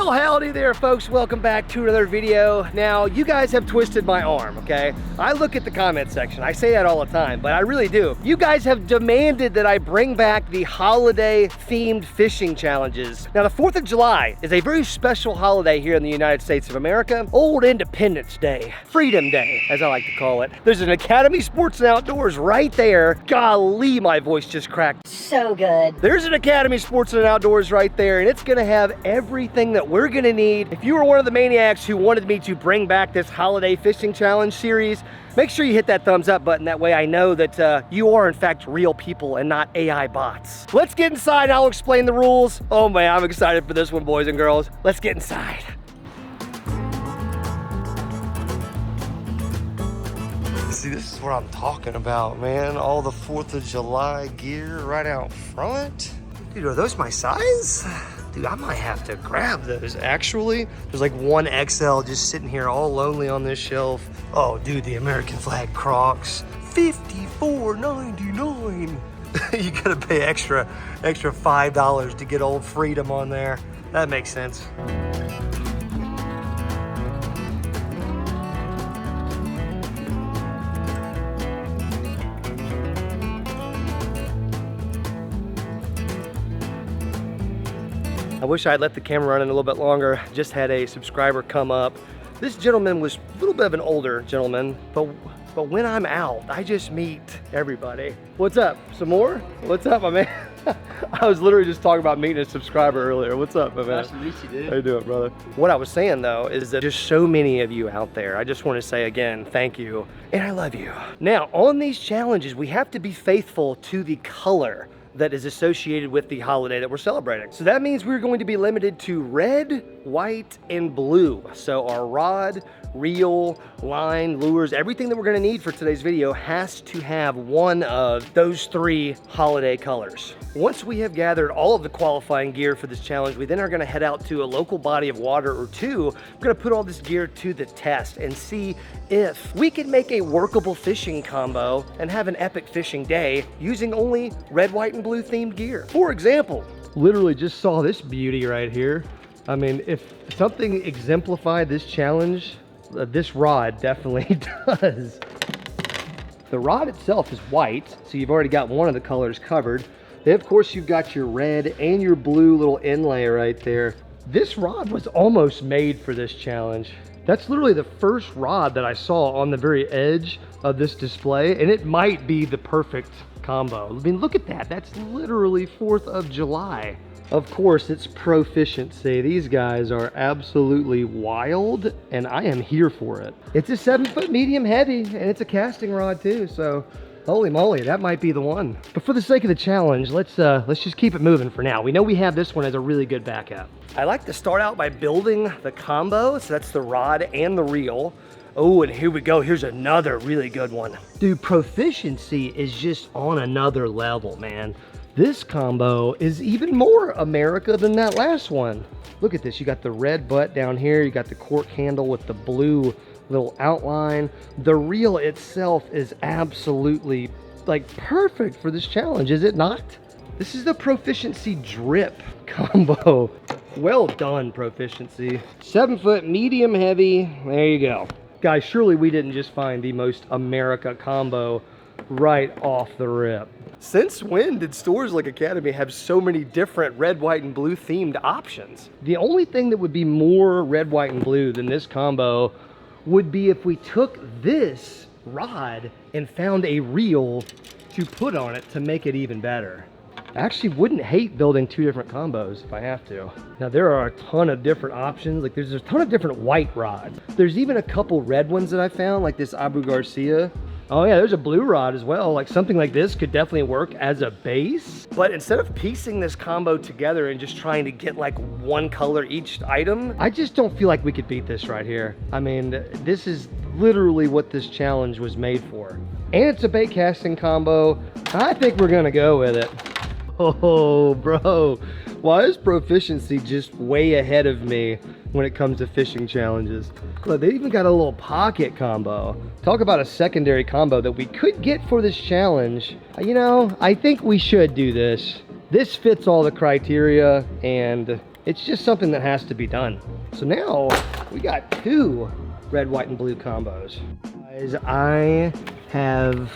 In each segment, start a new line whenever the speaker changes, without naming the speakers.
Well, howdy there, folks. Welcome back to another video. Now, you guys have twisted my arm, okay? I look at the comment section. I say that all the time, but I really do. You guys have demanded that I bring back the holiday-themed fishing challenges. Now, the 4th of July is a very special holiday here in the United States of America. Old Independence Day, Freedom Day, as I like to call it. There's an Academy Sports and Outdoors right there. Golly, my voice just cracked.
So good.
There's an Academy Sports and Outdoors right there, and it's gonna have everything that we're gonna need. If you were one of the maniacs who wanted me to bring back this holiday fishing challenge series, make sure you hit that thumbs up button. That way I know that you are in fact real people and not AI bots. Let's get inside and I'll explain the rules. Oh man, I'm excited for this one, boys and girls. Let's get inside. See, this is what I'm talking about, man. All the 4th of July gear right out front. Dude, are those my size? Dude, I might have to grab those, actually. There's like one XL just sitting here all lonely on this shelf. Oh, dude, the American flag Crocs, $54.99. You gotta pay extra $5 to get Old Freedom on there. That makes sense. I wish I had let the camera run in a little bit longer. Just had a subscriber come up. This gentleman was a little bit of an older gentleman, but when I'm out, I just meet everybody. What's up? Some more? What's up, my man? I was literally just talking about meeting a subscriber earlier. What's up, my man?
Nice to meet you, dude.
How you doing, brother? What I was saying though is that there's so many of you out there. I just want to say again, thank you, and I love you. Now, on these challenges, we have to be faithful to the color that is associated with the holiday that we're celebrating. So that means we're going to be limited to red, white, and blue. So our rod, reel, line, lures, everything that we're gonna need for today's video has to have one of those 3 holiday colors. Once we have gathered all of the qualifying gear for this challenge, we then are gonna head out to a local body of water or 2. We're gonna put all this gear to the test and see if we can make a workable fishing combo and have an epic fishing day using only red, white, and blue themed gear. For example, literally just saw this beauty right here. I mean, if something exemplified this challenge, this rod definitely does. The rod itself is white, so you've already got one of the colors covered. Then of course you've got your red and your blue little inlay right there. This rod was almost made for this challenge. That's literally the first rod that I saw on the very edge of this display, and it might be the perfect combo. I mean, look at that. That's literally 4th of July. Of course, it's proficiency. These guys are absolutely wild, and I am here for it. It's a 7-foot medium heavy, and it's a casting rod too, so holy moly, that might be the one. But for the sake of the challenge, let's just keep it moving for now. We know we have this one as a really good backup. I like to start out by building the combo, so that's the rod and the reel. Oh, and here we go. Here's another really good one. Dude, proficiency is just on another level, man. This combo is even more America than that last one. Look at this. You got the red butt down here. You got the cork handle with the blue little outline. The reel itself is absolutely like perfect for this challenge, is it not? This is the proficiency drip combo. Well done, proficiency. 7-foot medium heavy. There you go. Guys, surely we didn't just find the most America combo right off the rip. Since when did stores like Academy have so many different red, white, and blue themed options? The only thing that would be more red, white, and blue than this combo would be if we took this rod and found a reel to put on it to make it even better. I actually wouldn't hate building 2 different combos if I have to. Now there are a ton of different options. Like there's a ton of different white rods. There's even a couple red ones that I found, like this Abu Garcia. Oh yeah, there's a blue rod as well. Like something like this could definitely work as a base. But instead of piecing this combo together and just trying to get like one color each item, I just don't feel like we could beat this right here. I mean, this is literally what this challenge was made for. And it's a bait casting combo. I think we're gonna go with it. Oh, bro. Why is proficiency just way ahead of me when it comes to fishing challenges? Look, they even got a little pocket combo. Talk about a secondary combo that we could get for this challenge. You know, I think we should do this. This fits all the criteria, and It's just something that has to be done. So now we got 2 red, white, and blue combos. Guys, I have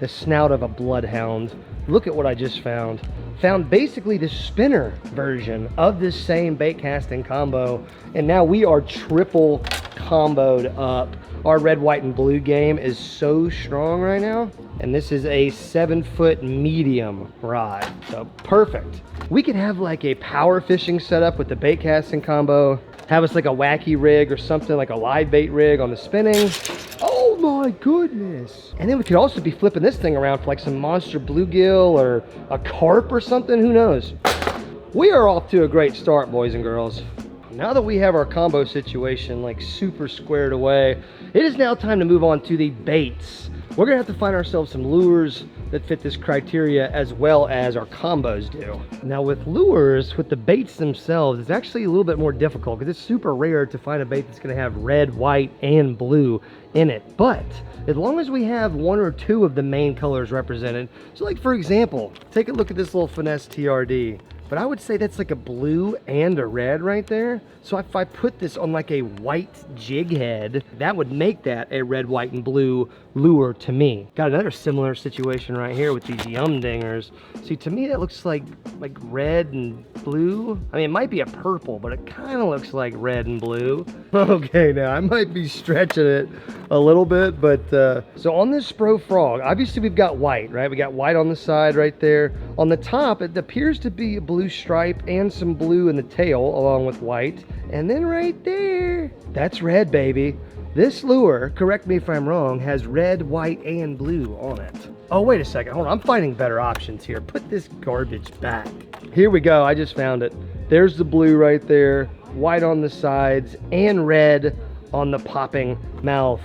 the snout of a bloodhound. Look at what I just found. Found basically the spinner version of this same bait casting combo, and now we are triple comboed up. Our red, white, and blue game is so strong right now, and this is a 7-foot medium rod, so perfect. We could have like a power fishing setup with the bait casting combo, have us like a wacky rig or something, like a live bait rig on the spinning. Oh my goodness. And then we could also be flipping this thing around for like some monster bluegill or a carp or something, who knows. We are off to a great start, boys and girls. Now that we have our combo situation like super squared away, it is now time to move on to the baits. We're gonna have to find ourselves some lures that fit this criteria as well as our combos do. Now with lures, with the baits themselves, it's actually a little bit more difficult because it's super rare to find a bait that's gonna have red, white, and blue in it. But as long as we have 1 or 2 of the main colors represented, so like for example, take a look at this little finesse TRD. But I would say that's like a blue and a red right there. So if I put this on like a white jig head, that would make that a red, white, and blue lure to me. Got another similar situation right here with these yum dingers. See, to me that looks like red and blue. I mean, it might be a purple, but it kind of looks like red and blue. Okay, now I might be stretching it a little bit, but so on this Spro Frog, obviously we've got white, right? We got white on the side right there. On the top, it appears to be a blue stripe and some blue in the tail along with white. And then right there, that's red, baby. This lure, correct me if I'm wrong, has red, white, and blue on it. Oh, wait a second, hold on, I'm finding better options here. Put this garbage back. Here we go, I just found it. There's the blue right there, white on the sides, and red on the popping mouth.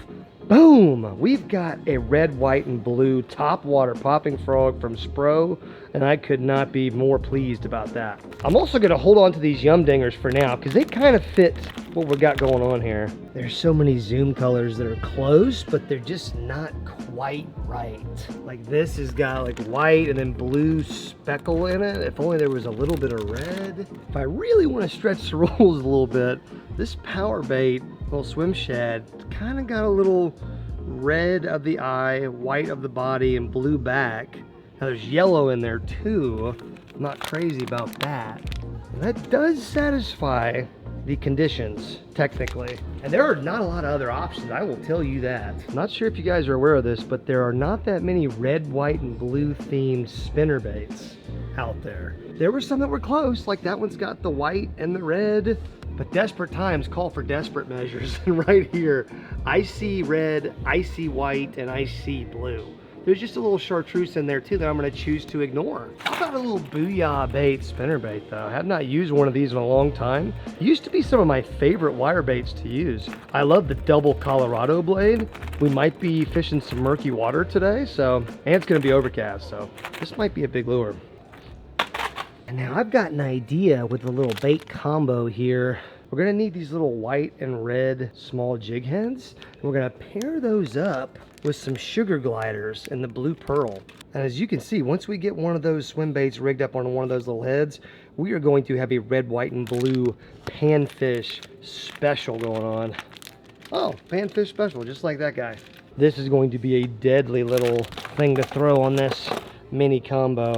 Boom! We've got a red, white, and blue top water popping frog from Spro, and I could not be more pleased about that. I'm also going to hold on to these yum dingers for now because they kind of fit what we got going on here. There's so many zoom colors that are close, but they're just not quite right. Like this has got like white and then blue speckle in it. If only there was a little bit of red. If I really want to stretch the rules a little bit, this power bait, little swim shad, kind of got a little red of the eye, white of the body, and blue back. Now there's yellow in there too. I'm not crazy about that. And that does satisfy the conditions, technically. And there are not a lot of other options, I will tell you that. I'm not sure if you guys are aware of this, but there are not that many red, white, and blue themed spinner baits out there. There were some that were close, like that one's got the white and the red, but desperate times call for desperate measures. And right here, I see red, I see white, and I see blue. There's just a little chartreuse in there too that I'm gonna choose to ignore. How about a little Booyah bait spinner bait though? I have not used one of these in a long time. Used to be some of my favorite wire baits to use. I love the double Colorado blade. We might be fishing some murky water today, and it's gonna be overcast, so this might be a big lure. And now I've got an idea with the little bait combo here. We're gonna need these little white and red small jig heads. And we're gonna pair those up with some sugar gliders and the blue pearl. And as you can see, once we get one of those swim baits rigged up on one of those little heads, we are going to have a red, white, and blue panfish special going on. Oh, panfish special, just like that guy. This is going to be a deadly little thing to throw on this mini combo.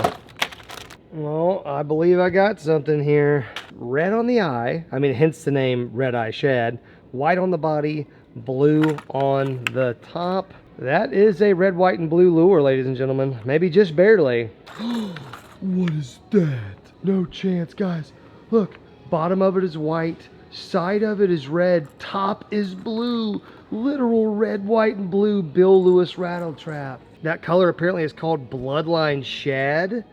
Well, I believe I got something here. Red on the eye, I mean, hence the name Red Eye Shad. White on the body, blue on the top. That is a red, white, and blue lure, ladies and gentlemen. Maybe just barely. What is that? No chance, guys. Look, bottom of it is white, side of it is red, top is blue. Literal red, white, and blue Bill Lewis rattle trap. That color apparently is called Bloodline Shad.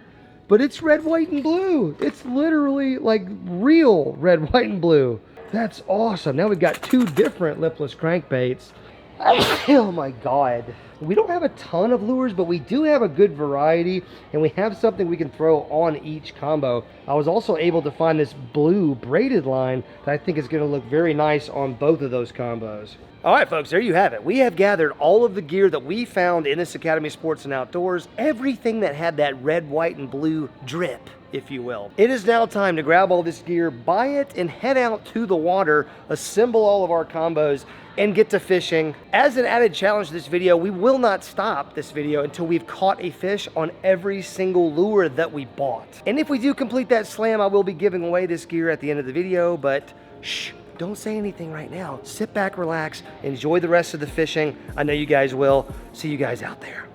But it's red, white, and blue. It's literally like real red, white, and blue. That's awesome. Now we've got 2 different lipless crankbaits. Oh my God. We don't have a ton of lures, but we do have a good variety, and we have something we can throw on each combo. I was also able to find this blue braided line that I think is going to look very nice on both of those combos. All right, folks, there you have it. We have gathered all of the gear that we found in this Academy Sports and Outdoors, everything that had that red, white, and blue drip, if you will. It is now time to grab all this gear, buy it, and head out to the water, assemble all of our combos, and get to fishing. As an added challenge to this video, we will not stop this video until we've caught a fish on every single lure that we bought. And if we do complete that slam, I will be giving away this gear at the end of the video, but shh. Don't say anything right now. Sit back, relax, enjoy the rest of the fishing. I know you guys will. See you guys out there.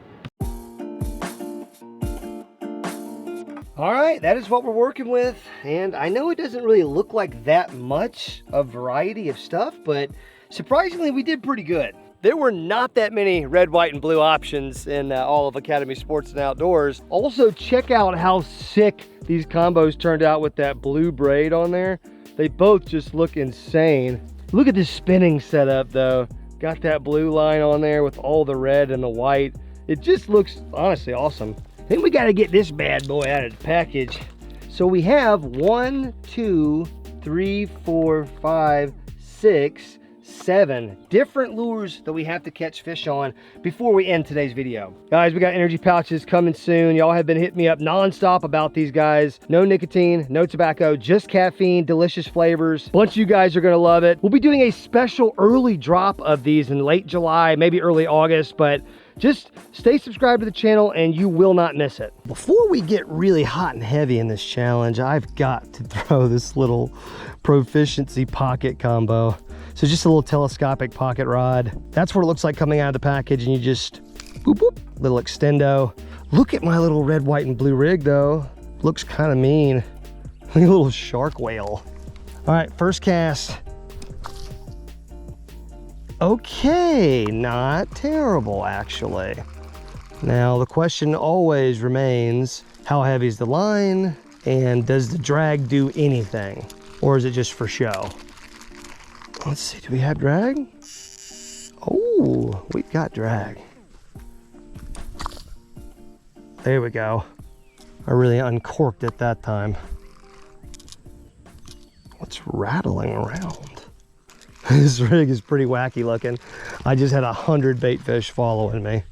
All right, that is what we're working with. And I know it doesn't really look like that much of variety of stuff, but surprisingly, we did pretty good. There were not that many red, white, and blue options in all of Academy Sports and Outdoors. Also, check out how sick these combos turned out with that blue braid on there. They both just look insane. Look at this spinning setup though. Got that blue line on there with all the red and the white. It just looks honestly awesome. Then we got to get this bad boy out of the package. So we have 1, 2, 3, 4, 5, 6, 7 different lures that we have to catch fish on before we end today's video. Guys, we got energy pouches coming soon. Y'all have been hitting me up nonstop about these guys. No nicotine, no tobacco, just caffeine, delicious flavors. Bunch of you guys are gonna love it. We'll be doing a special early drop of these in late July, maybe early August, but just stay subscribed to the channel and you will not miss it. Before we get really hot and heavy in this challenge, I've got to throw this little Proficiency pocket combo. So just a little telescopic pocket rod. That's what it looks like coming out of the package, and you just boop, boop, little extendo. Look at my little red, white, and blue rig though. Looks kind of mean. Like a little shark whale. All right, first cast. Okay, not terrible actually. Now the question always remains, how heavy is the line? And does the drag do anything? Or is it just for show? Let's see, do we have drag? Oh, we've got drag. There we go. I really uncorked it that time. What's rattling around? This rig is pretty wacky looking. I just had 100 bait fish following me.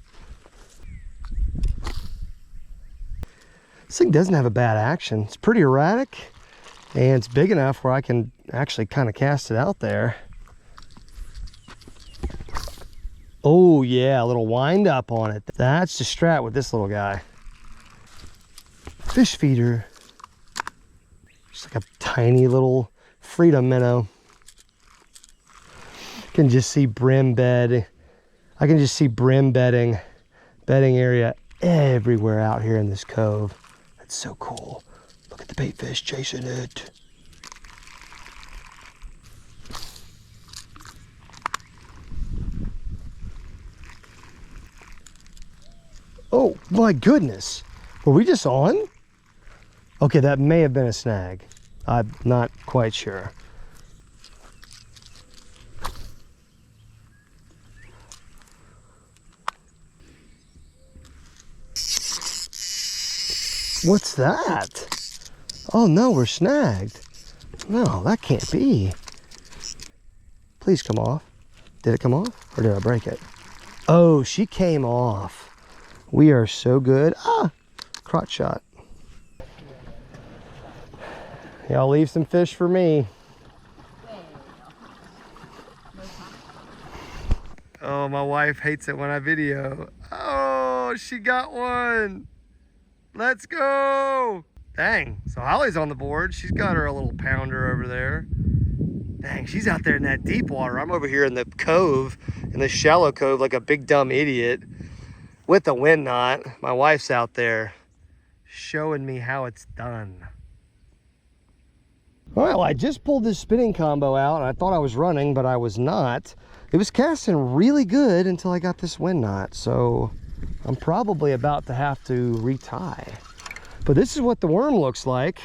This thing doesn't have a bad action. It's pretty erratic and it's big enough where I can actually kind of cast it out there. Oh yeah, a little wind up on it. That's the strat with this little guy. Fish feeder. Just like a tiny little freedom minnow. Can just see brim bed. I can just see brim bedding area everywhere out here in this cove. That's so cool. Look at the bait fish chasing it. Oh my goodness. Were we just on? Okay, that may have been a snag. I'm not quite sure. What's that? Oh no, we're snagged. No, that can't be. Please come off. Did it come off or did I break it? Oh, she came off. We are so good. Ah, crotch shot. Y'all leave some fish for me. Oh, my wife hates it when I video. Oh, she got one. Let's go. Dang, so Holly's on the board. She's got her a little pounder over there. Dang, she's out there in that deep water. I'm over here in the cove, in the shallow cove, like a big dumb idiot with the wind knot. My wife's out there showing me how it's done. All right, well, I just pulled this spinning combo out and I thought I was running, but I was not. It was casting really good until I got this wind knot. So I'm probably about to have to retie. But this is what the worm looks like.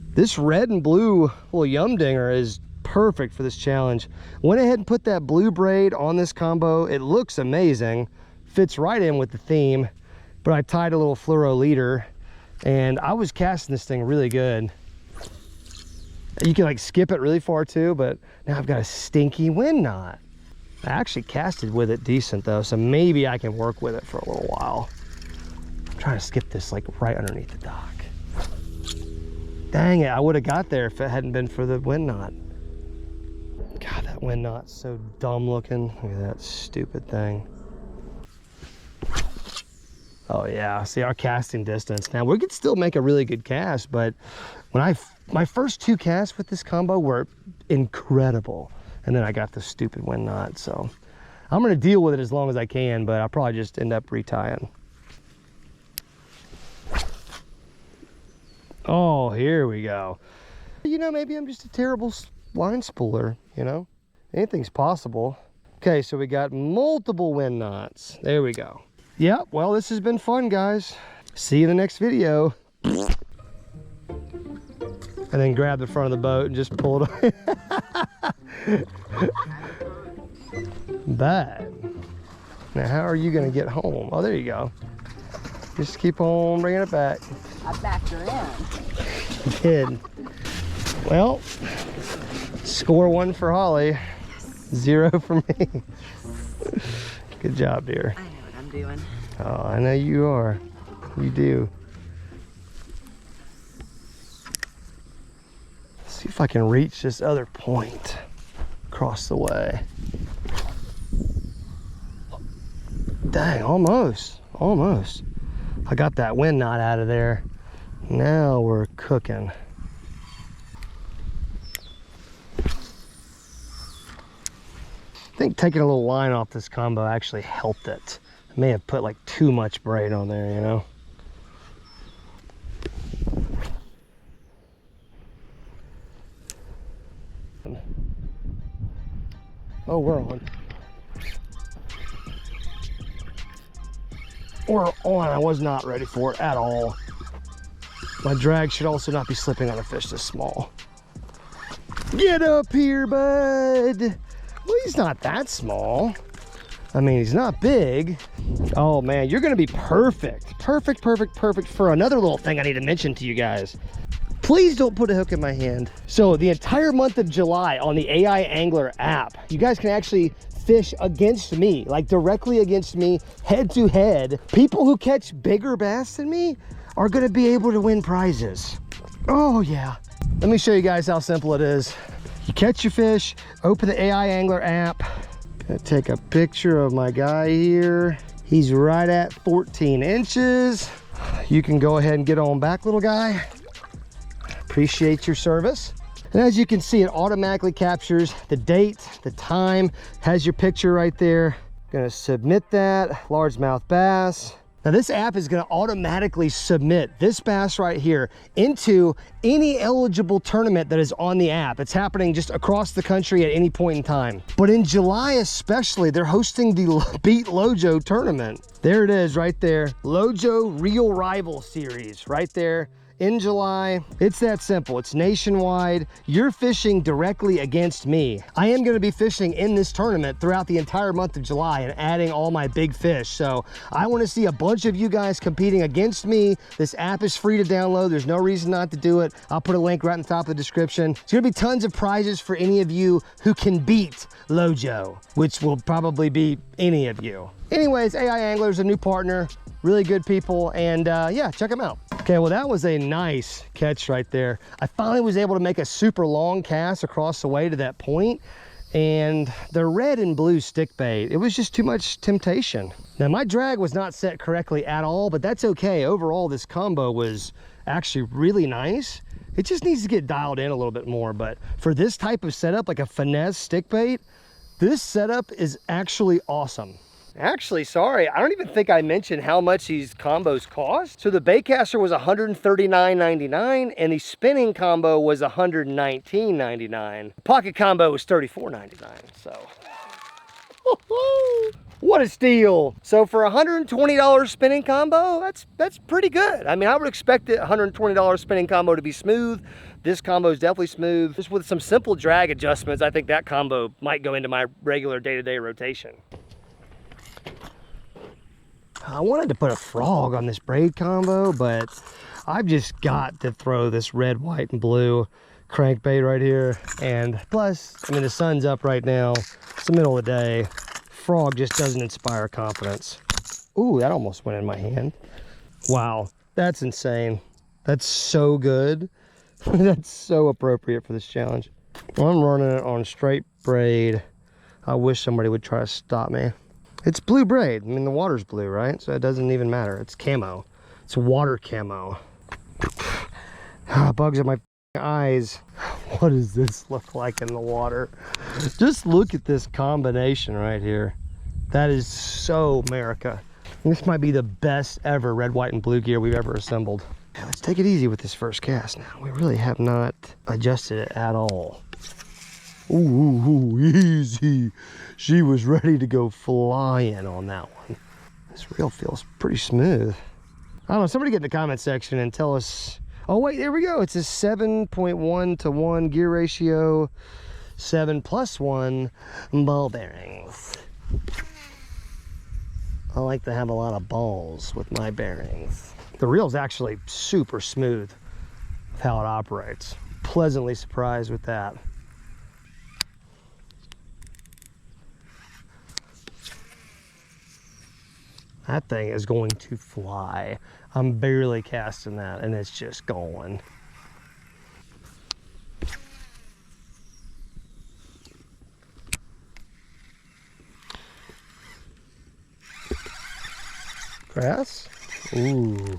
This red and blue little yum dinger is perfect for this challenge. Went ahead and put that blue braid on this combo. It looks amazing. fits right in with the theme, but I tied a little fluoro leader and I was casting this thing really good. You can like skip it really far too, but now I've got a stinky wind knot. I actually casted with it decent though, so maybe I can work with it for a little while. I'm trying to skip this like right underneath the dock. Dang it, I would have got there if it hadn't been for the wind knot. God, that wind knot's so dumb looking. Look at that stupid thing. Oh yeah, see our casting distance. Now we could still make a really good cast, but when my first 2 casts with this combo were incredible. And then I got the stupid wind knot, so I'm gonna deal with it as long as I can, but I'll probably just end up retying. Oh, here we go. You know, maybe I'm just a terrible line spooler, you know? Anything's possible. Okay, so we got multiple wind knots. There we go. Yeah, well, this has been fun, guys. See you in the next video. And then grab the front of the boat and just pull it away. Bad. Now, how are you gonna get home? Oh, there you go. Just keep on bringing it back.
I backed her in.
You did. Well, score 1 for Holly. Yes. 0 for me. Good job, dear.
I know what I'm doing.
Oh, I know you are. You do. Let's see if I can reach this other point across the way. Dang, almost. Almost. I got that wind knot out of there. Now we're cooking. I think taking a little line off this combo actually helped it. I may have put like too much braid on there, you know? Oh, we're on. We're on. I was not ready for it at all. My drag should also not be slipping on a fish this small. Get up here, bud. Well, he's not that small. I mean, he's not big. Oh man, you're gonna be perfect. Perfect, perfect, perfect for another little thing I need to mention to you guys. Please don't put a hook in my hand. So the entire month of July on the AI Angler app, you guys can actually fish against me, like directly against me, head to head. People who catch bigger bass than me are gonna be able to win prizes. Oh yeah. Let me show you guys how simple it is. You catch your fish, open the AI Angler app. Gonna take a picture of my guy here. He's right at 14 inches. You can go ahead and get on back, little guy. Appreciate your service. And as you can see, it automatically captures the date, the time, has your picture right there. Gonna submit that, largemouth bass. Now this app is gonna automatically submit this bass right here into any eligible tournament that is on the app. It's happening just across the country at any point in time. But in July especially, they're hosting the Beat LOJO tournament. There it is right there. LOJO Real Rival Series right there. In July. It's that simple. It's nationwide. You're fishing directly against me. I am going to be fishing in this tournament throughout the entire month of July and adding all my big fish. So I want to see a bunch of you guys competing against me. This app is free to download. There's no reason not to do it. I'll put a link right in the top of the description. There's going to be tons of prizes for any of you who can beat LOJO, which will probably be any of you. Anyways, AI Angler is a new partner. Really good people, and yeah, check them out. Okay, well that was a nice catch right there. I finally was able to make a super long cast across the way to that point, and the red and blue stick bait, it was just too much temptation. Now my drag was not set correctly at all, but that's okay. Overall, this combo was actually really nice. It just needs to get dialed in a little bit more, but for this type of setup, like a finesse stick bait, this setup is actually awesome. Actually, sorry, I don't even think I mentioned how much these combos cost. So the baitcaster was $139.99 and the spinning combo was $119.99. The pocket combo was $34.99, so. What a steal. So for $120 spinning combo, that's pretty good. I mean, I would expect the $120 spinning combo to be smooth. This combo is definitely smooth. Just with some simple drag adjustments, I think that combo might go into my regular day-to-day rotation. I wanted to put a frog on this braid combo, but I've just got to throw this red, white, and blue crankbait right here. And plus, I mean, the sun's up right now. It's the middle of the day. Frog just doesn't inspire confidence. Ooh, that almost went in my hand. Wow, that's insane. That's so good. That's so appropriate for this challenge. I'm running it on straight braid. I wish somebody would try to stop me. It's blue braid. I mean, the water's blue, right? So it doesn't even matter. It's camo. It's water camo. Bugs in my eyes. What does this look like in the water? Just look at this combination right here. That is so America. This might be the best ever red, white, and blue gear we've ever assembled. Let's take it easy with this first cast now. We really have not adjusted it at all. Ooh, easy. She was ready to go flying on that one. This reel feels pretty smooth. I don't know, somebody get in the comment section and tell us. Oh wait, there we go. It's a 7.1 to 1 gear ratio, 7+1 ball bearings. I like to have a lot of balls with my bearings. The reel's actually super smooth with how it operates. Pleasantly surprised with that. That thing is going to fly. I'm barely casting that and it's just going. Grass? Ooh.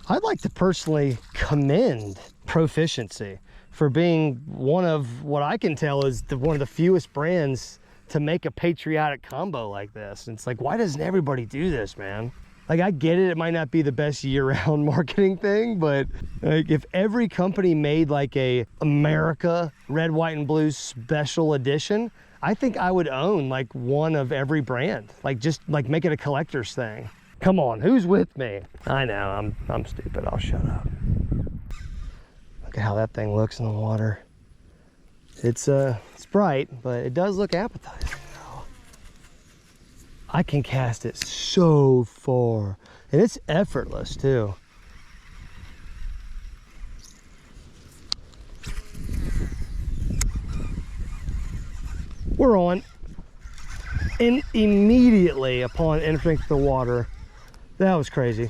I'd like to personally commend Proficiency for being one of what I can tell is one of the fewest brands to make a patriotic combo like this. And it's like, why doesn't everybody do this, man? Like, I get it, it might not be the best year-round marketing thing, but like if every company made like a America red, white, and blue special edition, I think I would own like one of every brand. Like, just like make it a collector's thing. Come on, who's with me? I know, I'm stupid, I'll shut up. Look at how that thing looks in the water. It's bright, but it does look appetizing though. I can cast it so far, and it's effortless too. We're on, and immediately upon entering the water, that was crazy.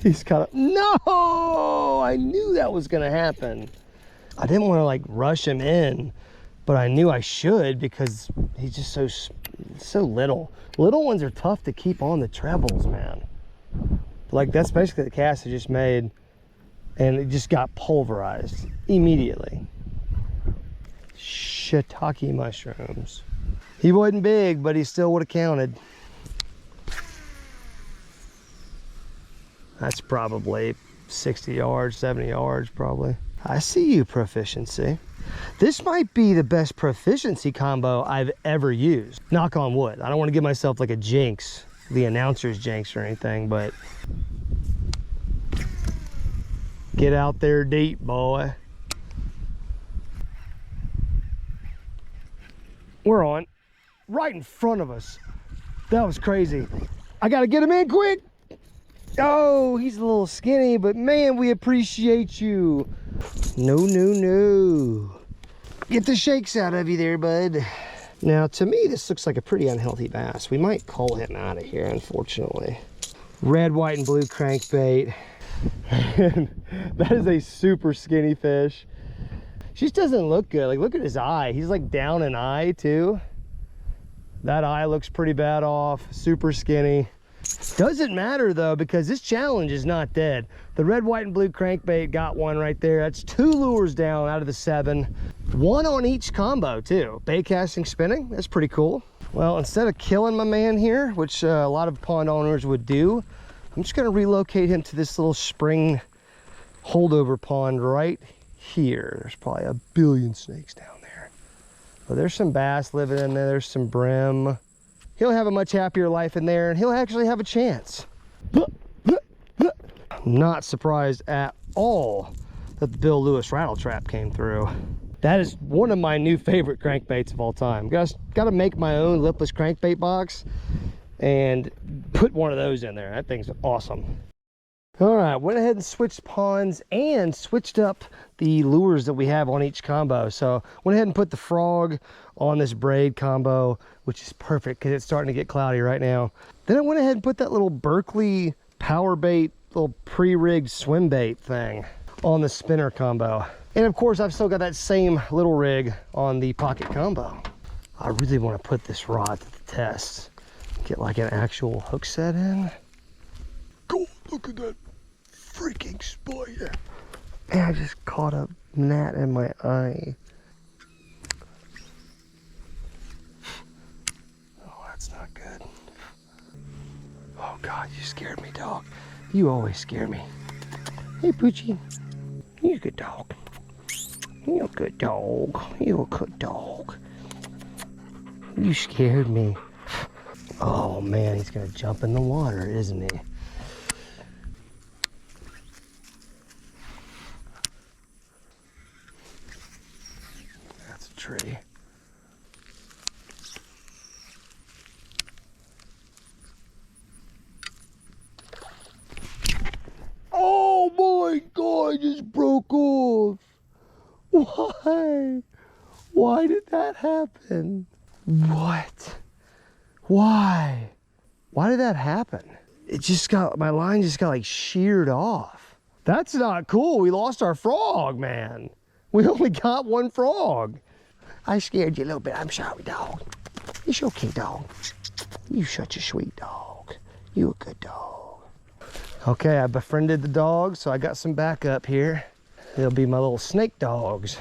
He's kind of, no, I knew that was gonna happen. I didn't want to like rush him in, but I knew I should because he's just so little. Little ones are tough to keep on the trebles, man. Like, that's basically the cast I just made, and it just got pulverized immediately. Shiitake mushrooms. He wasn't big, but he still would have counted. That's probably 60 yards, 70 yards probably. I see you, Proficiency. This might be the best Proficiency combo I've ever used. Knock on wood. I don't want to give myself like a jinx, the announcer's jinx or anything, but get out there deep, boy. We're on, right in front of us. That was crazy. I gotta get him in quick. Oh, he's a little skinny, but man, we appreciate you. No, no, no. Get the shakes out of you there, bud. Now, to me, this looks like a pretty unhealthy bass. We might call him out of here, unfortunately. Red, white, and blue crankbait. That is a super skinny fish. She just doesn't look good. Like, look at his eye. He's like down an eye, too. That eye looks pretty bad off. Super skinny. Doesn't matter though, because this challenge is not dead. The red, white, and blue crankbait got one right there. That's 2 lures down out of the 7. 1 on each combo too. Bait casting, spinning, that's pretty cool. Well, instead of killing my man here, which a lot of pond owners would do, I'm just gonna relocate him to this little spring holdover pond right here. There's probably a billion snakes down there. But there's some bass living in there, there's some brim. He'll have a much happier life in there, and he'll actually have a chance. Not surprised at all that the Bill Lewis rattle trap came through. That is one of my new favorite crankbaits of all time. Got to make my own lipless crankbait box and put one of those in there. That thing's awesome. All right, went ahead and switched ponds and switched up the lures that we have on each combo. So went ahead and put the frog on this braid combo, which is perfect because it's starting to get cloudy right now. Then I went ahead and put that little Berkeley power bait, little pre-rigged swim bait thing on the spinner combo. And of course, I've still got that same little rig on the pocket combo. I really want to put this rod to the test. Get like an actual hook set in. Go look at that freaking spider. And I just caught a gnat in my eye. Oh, that's not good. Oh God, you scared me, dog. You always scare me. Hey, Poochie. You're a good dog. You're a good dog. You're a good dog. You scared me. Oh man, he's gonna jump in the water, isn't he? That's a tree. Oh my God, I just broke off. Why? Why did that happen? What? Why? Why did that happen? It just got, my line just got like sheared off. That's not cool. We lost our frog, man. We only got one frog. I scared you a little bit. I'm sorry, dog. It's okay, dog. You such a sweet dog. You a good dog. Okay, I befriended the dog, so I got some backup here. They'll be my little snake dogs.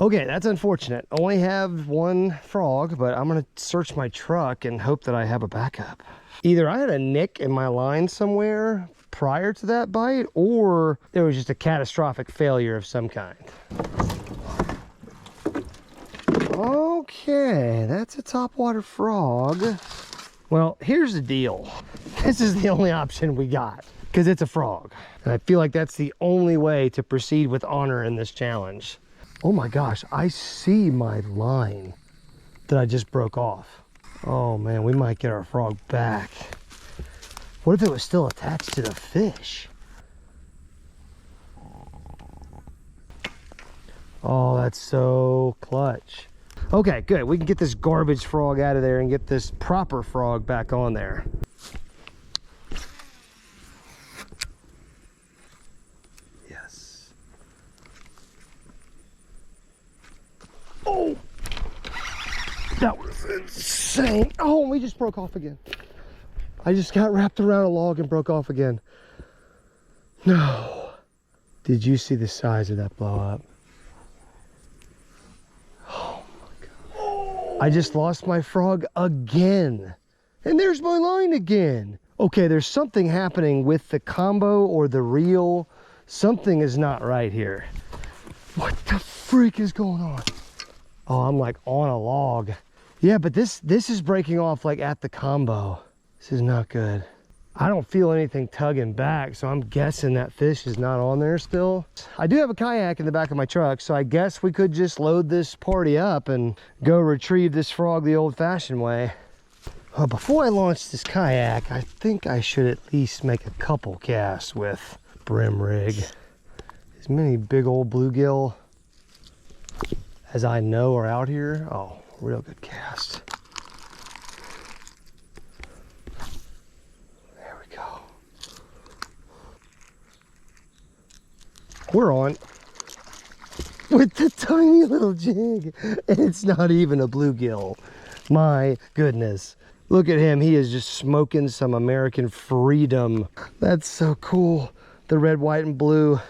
Okay, that's unfortunate. Only have one frog, but I'm gonna search my truck and hope that I have a backup. Either I had a nick in my line somewhere prior to that bite, or there was just a catastrophic failure of some kind. Okay, that's a topwater frog. Well, here's the deal. This is the only option we got, because it's a frog. And I feel like that's the only way to proceed with honor in this challenge. Oh my gosh, I see my line that I just broke off. Oh man, we might get our frog back. What if it was still attached to the fish? Oh, that's so clutch. Okay, good. We can get this garbage frog out of there and get this proper frog back on there. Yes. Oh, that was insane. Oh, we just broke off again. I just got wrapped around a log and broke off again. No. Did you see the size of that blow up? Oh my God. I just lost my frog again. And there's my line again. Okay, there's something happening with the combo or the reel. Something is not right here. What the freak is going on? Oh, I'm like on a log. Yeah, but this is breaking off like at the combo. This is not good. I don't feel anything tugging back, so I'm guessing that fish is not on there still. I do have a kayak in the back of my truck, so I guess we could just load this party up and go retrieve this frog the old-fashioned way. Well, before I launch this kayak, I think I should at least make a couple casts with brim rig. As many big old bluegill as I know are out here. Oh, real good cast. There we go. We're on with the tiny little jig, and it's not even a bluegill. My goodness. Look at him. He is just smoking some American freedom. That's so cool. The red, white, and blue.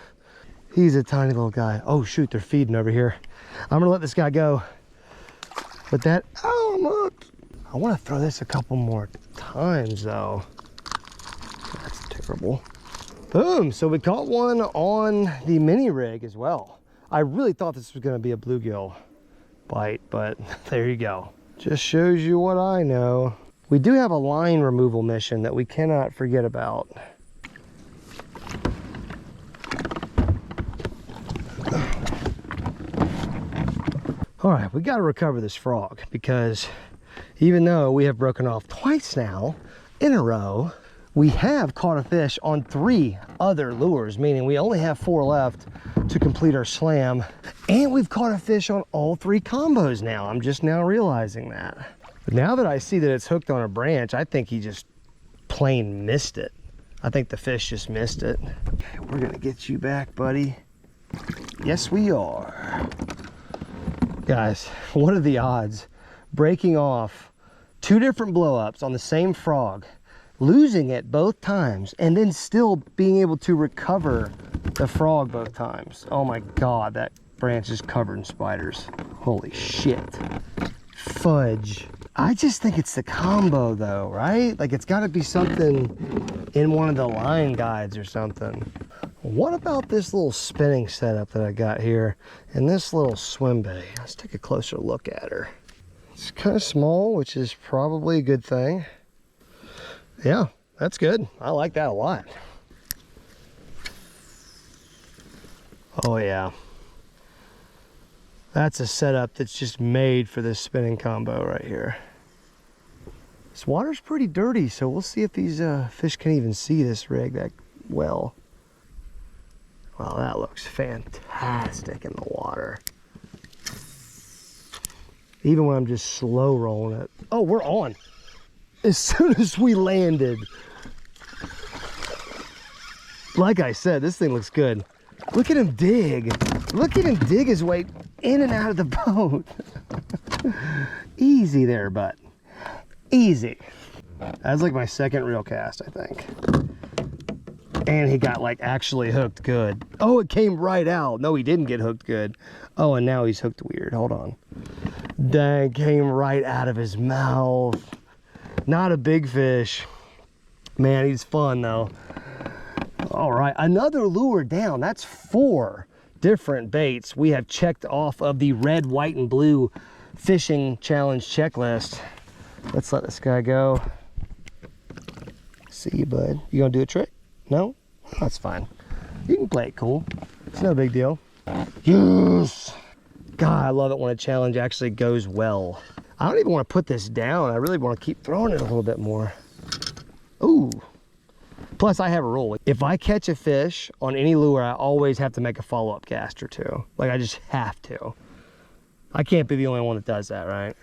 He's a tiny little guy. Oh shoot, they're feeding over here. I'm gonna let this guy go. But that, oh look. I wanna throw this a couple more times though. That's terrible. Boom, so we caught one on the mini rig as well. I really thought this was gonna be a bluegill bite, but there you go. Just shows you what I know. We do have a line removal mission that we cannot forget about. All right, we got to recover this frog, because even though we have broken off twice now in a row, we have caught a fish on 3 other lures, meaning we only have 4 left to complete our slam. And we've caught a fish on all 3 combos now. I'm just now realizing that. But now that I see that it's hooked on a branch, I think he just plain missed it. I think the fish just missed it. Okay, we're gonna get you back, buddy. Yes, we are. Guys, what are the odds? Breaking off 2 different blow-ups on the same frog, losing it both times, and then still being able to recover the frog both times. Oh my God, that branch is covered in spiders. Holy shit. Fudge. I just think it's the combo though, right? Like it's gotta be something in one of the line guides or something. What about this little spinning setup that I got here and this little swim bait? Let's take a closer look at her. It's kind of small, which is probably a good thing. Yeah, that's good. I like that a lot. Oh yeah. That's a setup that's just made for this spinning combo right here. This water's pretty dirty, so we'll see if these fish can even see this rig that well. Wow, that looks fantastic in the water. Even when I'm just slow rolling it. Oh, we're on. As soon as we landed. Like I said, this thing looks good. Look at him dig. Look at him dig his way in and out of the boat. Easy there, bud. Easy. That's like my second reel cast, I think. And he got like actually hooked good. Oh, it came right out. No, he didn't get hooked good. Oh, and now he's hooked weird. Hold on. Dang, came right out of his mouth. Not a big fish. Man, he's fun though. All right, another lure down. That's 4 different baits we have checked off of the red, white, and blue fishing challenge checklist. Let's let this guy go. See you, bud. You gonna do a trick? No? That's fine. You can play it cool. It's no big deal. Yes! God, I love it when a challenge actually goes well. I don't even want to put this down. I really want to keep throwing it a little bit more. Ooh. Plus, I have a rule. If I catch a fish on any lure, I always have to make a follow-up cast or 2. Like, I just have to. I can't be the only one that does that, right?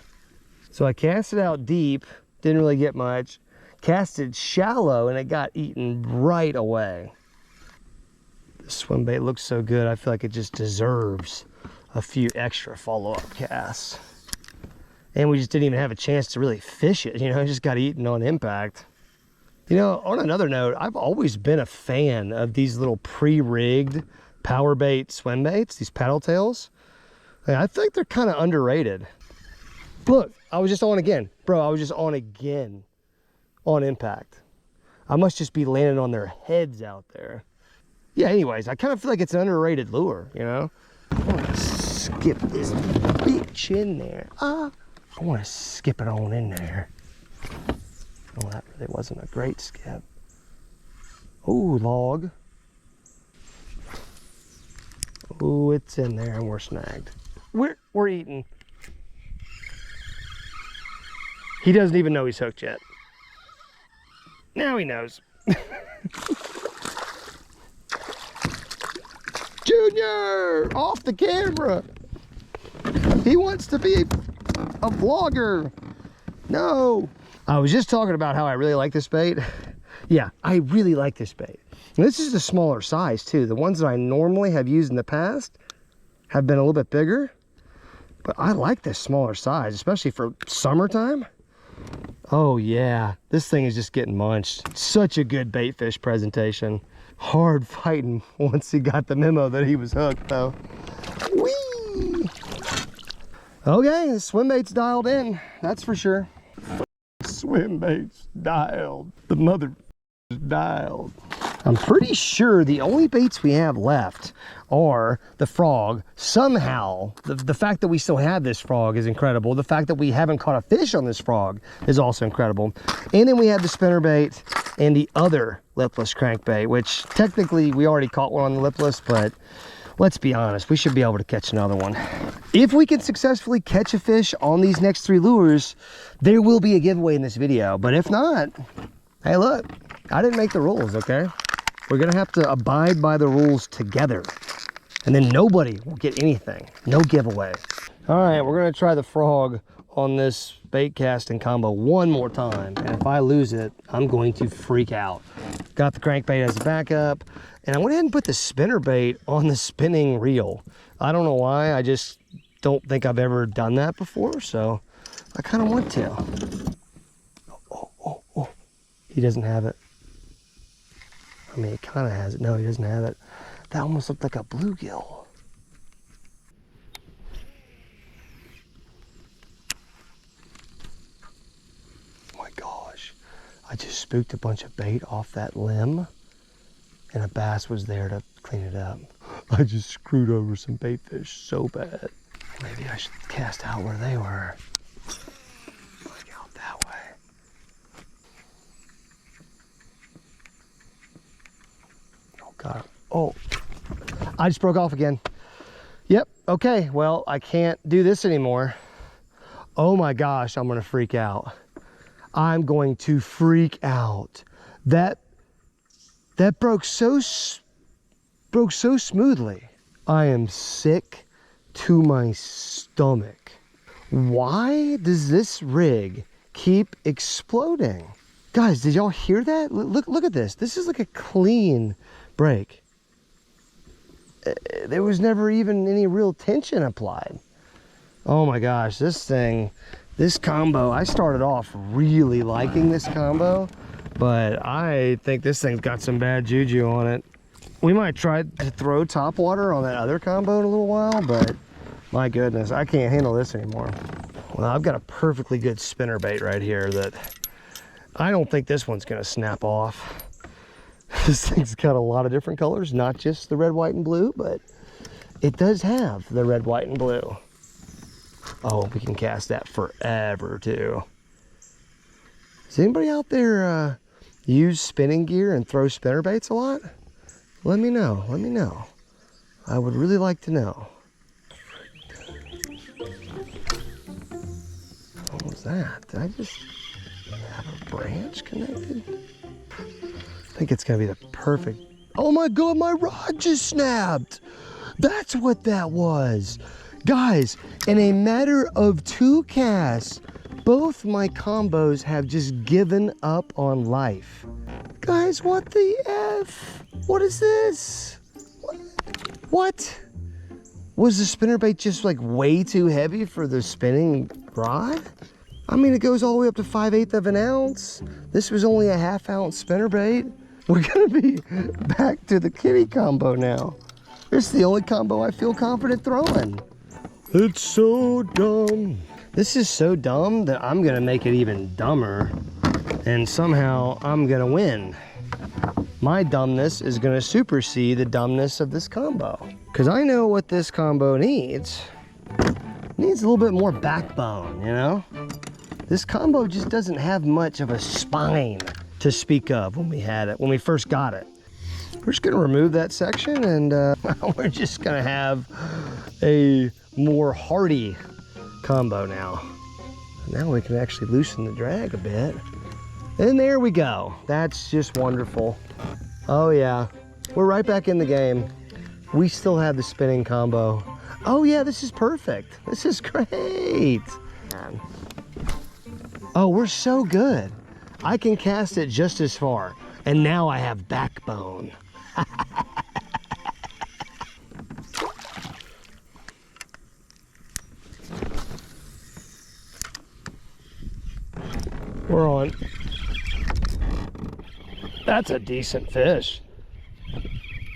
So I cast it out deep, didn't really get much. Casted shallow, and it got eaten right away. The swim bait looks so good, I feel like it just deserves a few extra follow-up casts. And we just didn't even have a chance to really fish it, you know, it just got eaten on impact. You know, on another note, I've always been a fan of these little pre-rigged power bait swim baits, these paddle tails. I think they're kind of underrated. Look, I was just on again. Bro, I was just on again on impact. I must just be landing on their heads out there. Yeah, anyways, I kind of feel like it's an underrated lure, you know? I want to skip this bitch in there. I want to skip it on in there. Oh, that really wasn't a great skip. Ooh, log. Ooh, it's in there and we're snagged. We're eating. He doesn't even know he's hooked yet. Now he knows. Junior, off the camera. He wants to be a vlogger. No. I was just talking about how I really like this bait. Yeah, I really like this bait. And this is a smaller size too. The ones that I normally have used in the past have been a little bit bigger. But I like this smaller size, especially for summertime. Oh yeah, this thing is just getting munched. Such a good bait fish presentation. Hard fighting once he got the memo that he was hooked though. Whee! Okay, the swim bait's dialed in, that's for sure. Swim bait's dialed. The mother is dialed. I'm pretty sure the only baits we have left are the frog. Somehow, the fact that we still have this frog is incredible. The fact that we haven't caught a fish on this frog is also incredible. And then we have the spinnerbait and the other lipless crankbait, which technically we already caught one on the lipless, but let's be honest, we should be able to catch another one. If we can successfully catch a fish on these next 3 lures, there will be a giveaway in this video. But if not, hey look, I didn't make the rules, okay? We're gonna have to abide by the rules together. And then nobody will get anything, no giveaway. All right, we're gonna try the frog on this bait casting combo one more time. And if I lose it, I'm going to freak out. Got the crankbait as a backup. And I went ahead and put the spinner bait on the spinning reel. I don't know why, I just don't think I've ever done that before, so I kind of want to. Oh, he doesn't have it. I mean, he kind of has it. No, he doesn't have it. That almost looked like a bluegill. Oh my gosh, I just spooked a bunch of bait off that limb, and a bass was there to clean it up. I just screwed over some bait fish so bad. Maybe I should cast out where they were. Like out that way. Oh God. Oh, I just broke off again. Yep, okay, well, I can't do this anymore. Oh my gosh, I'm gonna freak out. I'm going to freak out. That broke so smoothly. I am sick to my stomach. Why does this rig keep exploding? Guys, did y'all hear that? Look at this. This is like a clean break. There was never even any real tension applied. Oh my gosh, this combo, I started off really liking this combo, but I think this thing's got some bad juju on it. We might try to throw top water on that other combo in a little while, but my goodness, I can't handle this anymore. Well, I've got a perfectly good spinner bait right here that I don't think this one's gonna snap off. This thing's got a lot of different colors, not just the red, white, and blue, but it does have the red, white, and blue. Oh, we can cast that forever too. Does anybody out there use spinning gear and throw spinner baits a lot? Let me know, let me know. I would really like to know. What was that? Did I just have a branch connected? I think it's gonna be the perfect. Oh my God, my rod just snapped. That's what that was. Guys, in a matter of 2 casts, both my combos have just given up on life. Guys, what the F? What is this? What? Was the spinnerbait just like way too heavy for the spinning rod? I mean, it goes all the way up to 5/8 of an ounce. This was only a 1/2 ounce spinnerbait. We're gonna be back to the kitty combo now. This is the only combo I feel confident throwing. It's so dumb. This is so dumb that I'm gonna make it even dumber, and somehow I'm gonna win. My dumbness is gonna supersede the dumbness of this combo. Cause I know what this combo needs. It needs a little bit more backbone, you know? This combo just doesn't have much of a spine to speak of when we first got it. We're just gonna remove that section, and we're just gonna have a more hardy combo now. Now we can actually loosen the drag a bit. And there we go. That's just wonderful. Oh yeah, we're right back in the game. We still have the spinning combo. Oh yeah, this is perfect. This is great. Oh, we're so good. I can cast it just as far, and now I have backbone. We're on. That's a decent fish.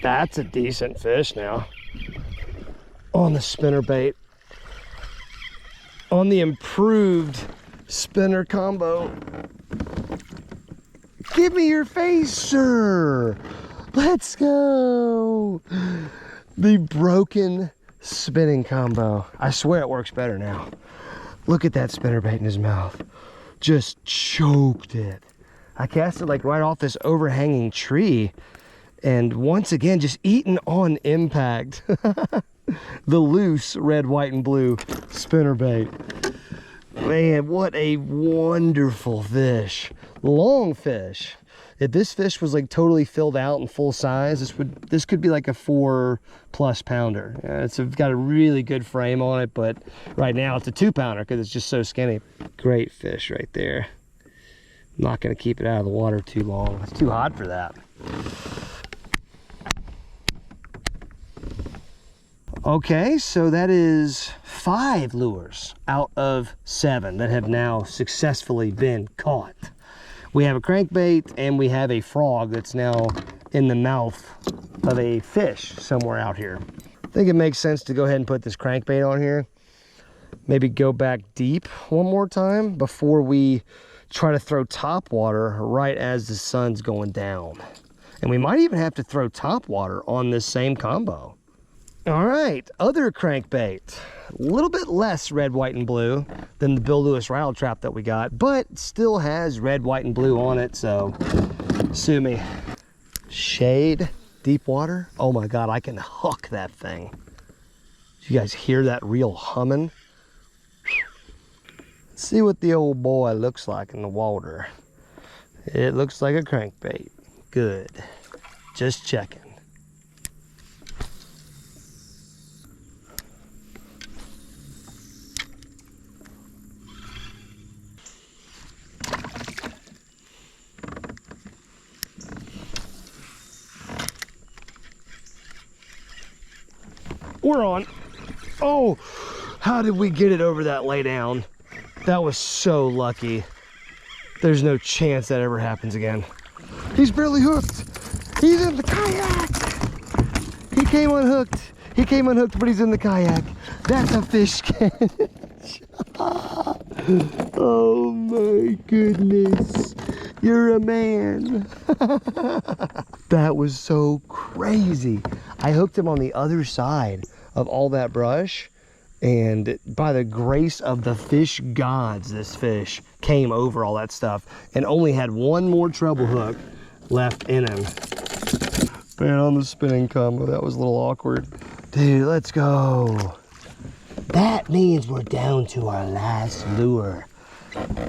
That's a decent fish now. On the spinner bait. On the improved spinner combo. Give me your face, sir. Let's go. The broken spinning combo. I swear it works better now. Look at that spinner bait in his mouth. Just choked it. I cast it like right off this overhanging tree, And once again, just eating on impact. The loose red, white, and blue spinnerbait. Man, what a wonderful fish. Long fish. If this fish was like totally filled out and full size, this could be like a 4+ pounder. It's got a really good frame on it, but right now it's a 2 pounder because it's just so skinny. Great fish right there. I'm not gonna keep it out of the water too long. It's too hot for that. Okay, so that is 5 lures out of 7 that have now successfully been caught. We have a crankbait and we have a frog that's now in the mouth of a fish somewhere out here. I think it makes sense to go ahead and put this crankbait on here. Maybe go back deep one more time before we try to throw top water right as the sun's going down. And we might even have to throw top water on this same combo. All right, other crankbait. A little bit less red, white, and blue than the Bill Lewis rattle trap that we got, but still has red, white, and blue on it, so sue me. Shade, deep water. Oh my God, I can hook that thing. Did you guys hear that reel humming? Let's see what the old boy looks like in the water. It looks like a crankbait. Good. Just checking. We're on. Oh, how did we get it over that lay down? That was so lucky. There's no chance that ever happens again. He's barely hooked. He's in the kayak. He came unhooked. He came unhooked, but he's in the kayak. That's a fish catch. Oh my goodness. You're a man. That was so crazy. I hooked him on the other side of all that brush, and by the grace of the fish gods, this fish came over all that stuff and only had one more treble hook left in him. Man, on the spinning combo, that was a little awkward. Dude, let's go. That means we're down to our last lure.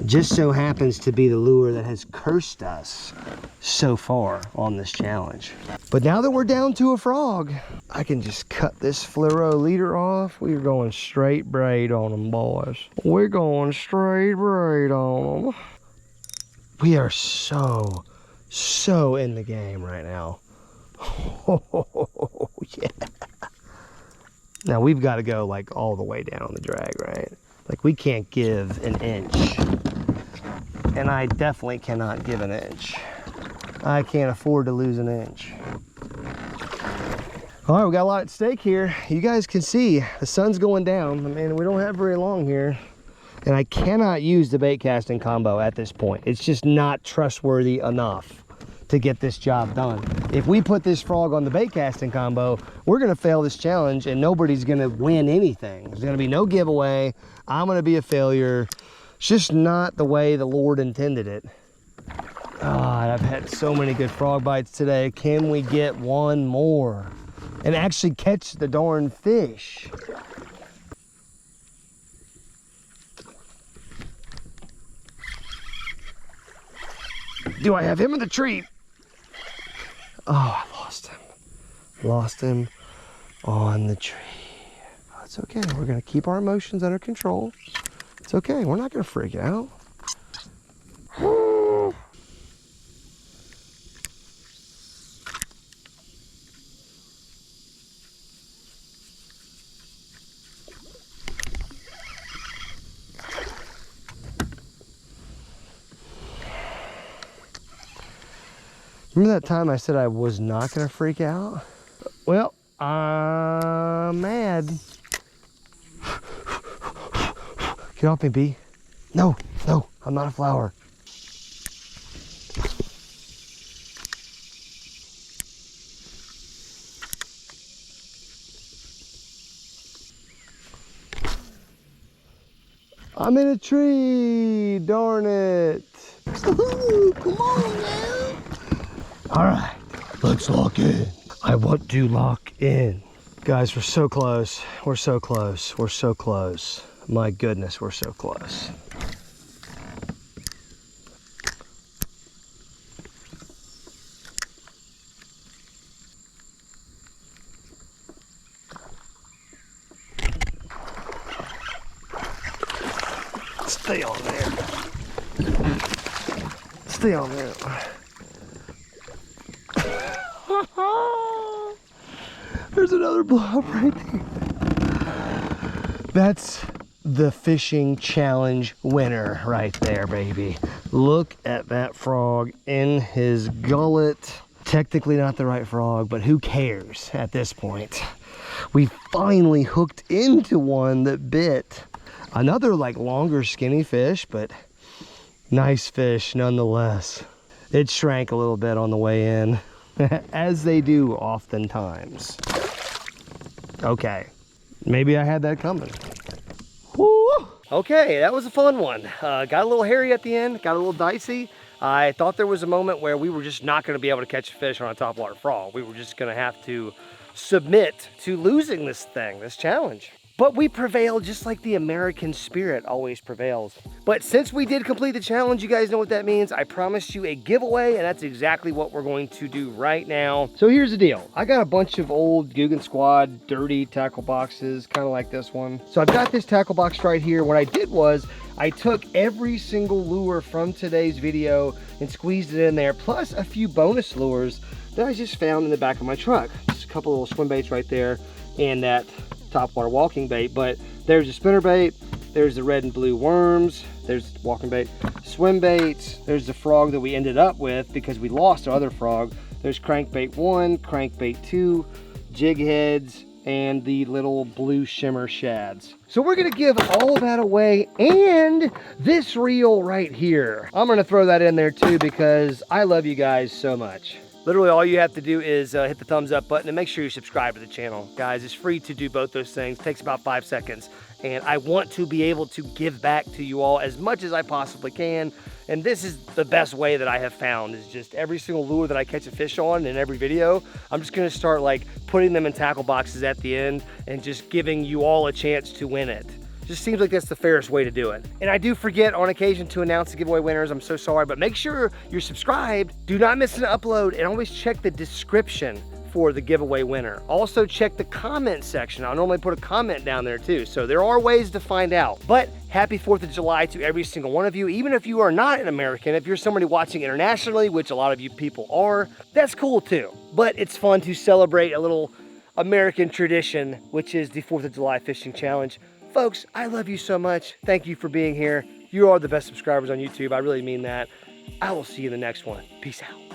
Just so happens to be the lure that has cursed us so far on this challenge. But now that we're down to a frog, I can just cut this fluoro leader off. We're going straight braid on them, boys. We're going straight braid on them. We are so in the game right now. Oh, yeah. Now we've got to go like all the way down the drag, right? Like we can't give an inch. And I definitely cannot give an inch. I can't afford to lose an inch. All right, we got a lot at stake here. You guys can see the sun's going down. I mean, we don't have very long here. And I cannot use the bait casting combo at this point. It's just not trustworthy enough to get this job done. If we put this frog on the bait casting combo, we're gonna fail this challenge and nobody's gonna win anything. There's gonna be no giveaway. I'm gonna be a failure. It's just not the way the Lord intended it. God, I've had so many good frog bites today. Can we get one more and actually catch the darn fish? Do I have him in the tree? Oh, I lost him. Lost him on the tree. Oh, it's okay. We're going to keep our emotions under control. It's okay. We're not going to freak out. Remember that time I said I was not going to freak out? Well, I'm mad. Get off me, bee. No, no, I'm not a flower. I'm in a tree, darn it. Come on now. All right, Let's lock in. I want to lock in. Guys, we're so close. We're so close. We're so close. My goodness, we're so close. Stay on there. Stay on there. There's another blob right there. That's the fishing challenge winner right there, baby. Look at that frog in his gullet. Technically not the right frog, but who cares at this point? We finally hooked into one that bit. Another like longer skinny fish, but nice fish nonetheless. It shrank a little bit on the way in, as they do oftentimes. Okay, maybe I had that coming. Woo! Okay, that was a fun one. Got a little hairy at the end, got a little dicey. I thought there was a moment where we were just not gonna be able to catch a fish on a topwater frog. We were just gonna have to submit to losing this thing, this challenge. But we prevailed just like the American spirit always prevails. But since we did complete the challenge, you guys know what that means. I promised you a giveaway, and that's exactly what we're going to do right now. So here's the deal. I got a bunch of old Guggen Squad dirty tackle boxes, kind of like this one. So I've got this tackle box right here. What I did was I took every single lure from today's video and squeezed it in there, plus a few bonus lures that I just found in the back of my truck. Just a couple little swim baits right there and that topwater walking bait. But there's a spinner bait, there's the red and blue worms, there's walking bait, swim baits, there's the frog that we ended up with because we lost our other frog. There's crankbait 1, crankbait 2, jig heads, and the little blue shimmer shads. So we're gonna give all that away, and this reel right here. I'm gonna throw that in there too because I love you guys so much. Literally all you have to do is hit the thumbs up button and make sure you subscribe to the channel. Guys, it's free to do both those things. It takes about 5 seconds. And I want to be able to give back to you all as much as I possibly can. And this is the best way that I have found, is just every single lure that I catch a fish on in every video, I'm just gonna start like putting them in tackle boxes at the end and just giving you all a chance to win it. Just seems like that's the fairest way to do it. And I do forget on occasion to announce the giveaway winners. I'm so sorry, but make sure you're subscribed. Do not miss an upload, and always check the description for the giveaway winner. Also check the comment section. I'll normally put a comment down there too. So there are ways to find out. But happy 4th of July to every single one of you. Even if you are not an American, if you're somebody watching internationally, which a lot of you people are, that's cool too. But it's fun to celebrate a little American tradition, which is the 4th of July Fishing Challenge. Folks, I love you so much. Thank you for being here. You are the best subscribers on YouTube. I really mean that. I will see you in the next one. Peace out.